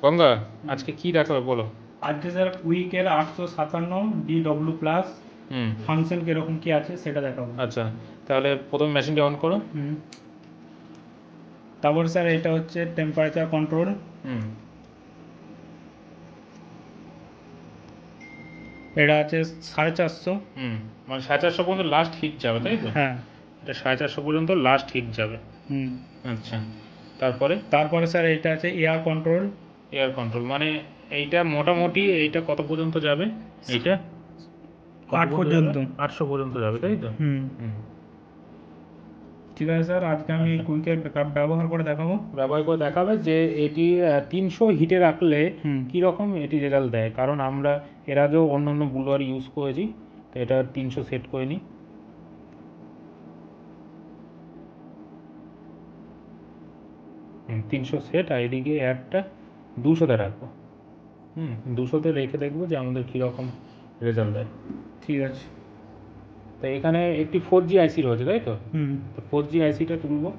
গঙ্গা আজকে কি দেখাবে বলো। আজকে স্যার কুইকের 857 DW প্লাস ফাংশন কিরকম কি আছে সেটা দেখাবো। আচ্ছা, তাহলে প্রথমে মেশিনটা অন করো। তারপর স্যার এটা হচ্ছে টেম্পারেচার কন্ট্রোল। এটা আছে 450। মানে 450 পর্যন্ত লাস্ট হিট যাবে, তাই তো? হ্যাঁ, এটা 450 পর্যন্ত লাস্ট হিট যাবে। আচ্ছা, তারপরে স্যার এটা আছে এয়ার কন্ট্রোল। এয়ার কন্ট্রোল মানে এইটা মোটামুটি এইটা কত পর্যন্ত যাবে? এইটা 8 পর্যন্ত। 800 পর্যন্ত যাবে, তাই তো? ঠিক আছে স্যার, আজকে আমি কুইকের ব্যবহার করে দেখাবে যে এটি 300 হিটে রাখলে কীরকম এটি রেজাল্ট দেয়, কারণ আমরা এর আগেও অন্য অন্য বুলওয়ার ইউজ করেছি, তো এটা 300 সেট করে নিই। 300 সেট, আর এদিকে একটা 200-তে রাখবো। 200-তে রেখে দেখবো যে আমাদের কীরকম রেজাল্ট দেয়। ঠিক আছে। তো এখানে একটি 4G আইসি রয়েছে, তাই তো? তো 4G আইসিটা তুলবো।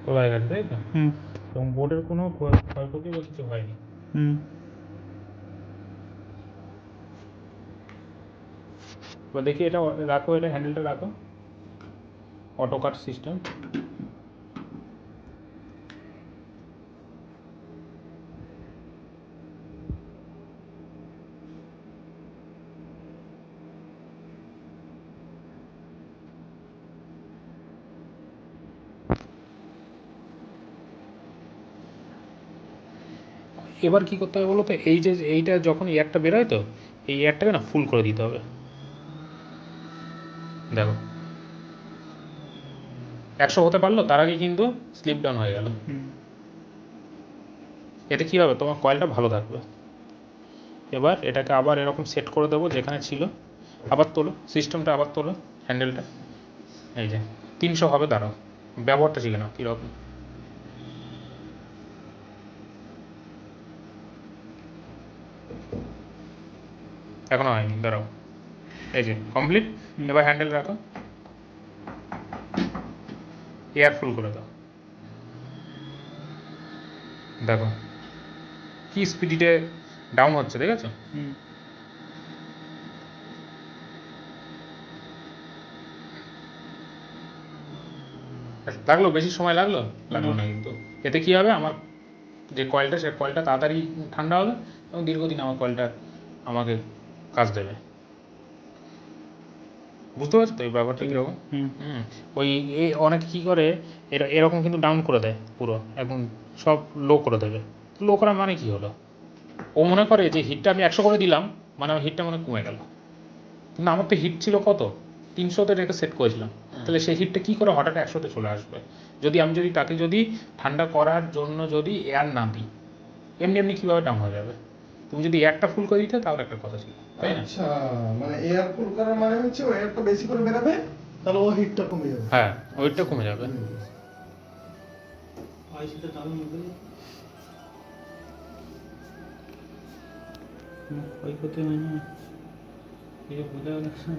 তোলা হয়ে গেছে, তাই তো? এবং বোর্ডের কোনো ক্ষয়ক্ষতি বা কিছু হয়নি। এবার দেখি এটা রাখো, এটা হ্যান্ডেলটা রাখো, অটো কাট সিস্টেম। এবার কি করতে হবে বলো তো, এই যে এইটা যখন এয়ারটা বেরোয়, তো এই এয়ারটাকে না ফুল করে দিতে হবে। দেখো 100 হতে পারলো, তার আগে কিন্তু স্লিপ ডাউন হয়ে গেল। এতে কী হবে, তোমার কয়েলটা ভালো থাকবে। এবার এটাকে আবার এরকম সেট করে দেবো যেখানে ছিল। আবার তোলো সিস্টেমটা, আবার তোলো হ্যান্ডেলটা। এই যে 300 হবে, দাঁড়াও ব্যবহারটা শিখে নাও কীরকম। এখনো হয়নি, দাঁড়াও। এই যে কমপ্লিট। এবার হ্যান্ডেল রাখো, এয়ার ফুল করে দাও। দেখো কি স্পিডে ডাউন হচ্ছে, দেখেছো? লাগলো বেশি সময় লাগলো না কিন্তু। এতে কি হবে, আমার যে কয়েলটা, সে কয়েলটা তাড়াতাড়ি ঠান্ডা হবে এবং দীর্ঘদিন আমার কয়েলটা আমাকে কাজ দেবে। বুঝতে পারছো তো এই ব্যাপারটা কীরকম? ওই অনেকে কী করে, এরকম কিন্তু ডাউন করে দেয়, পুরো একদম সব লো করে দেবে। লো করা মানে কি হলো, ও মনে করে যে হিটটা আমি 100 করে দিলাম, মানে আমার হিটটা মনে কমে গেল। কিন্তু আমার তো হিট ছিল কত, 300-তে রেখে সেট করেছিলাম। তাহলে সেই হিটটা কী করে হঠাৎ 100-তে চলে আসবে, আমি যদি তাকে ঠান্ডা করার জন্য এয়ার না দিই, এমনি এমনি কীভাবে ডাউন হয়ে যাবে? তুমি যদি এয়ারটা ফুল করে দিতে তাহলে একটা কথা ছিল, তাই না? আচ্ছা, মানে এয়ার কুল করার মানে হচ্ছে ও এয়ারটা বেশি করে বেরাবে, তাহলে ও হিটটা কমে যাবে। হ্যাঁ, ওইটা কমে যাবে। আইসিটা চালু হবে। ওই করতে হয় না, এই বোঝা যাচ্ছে।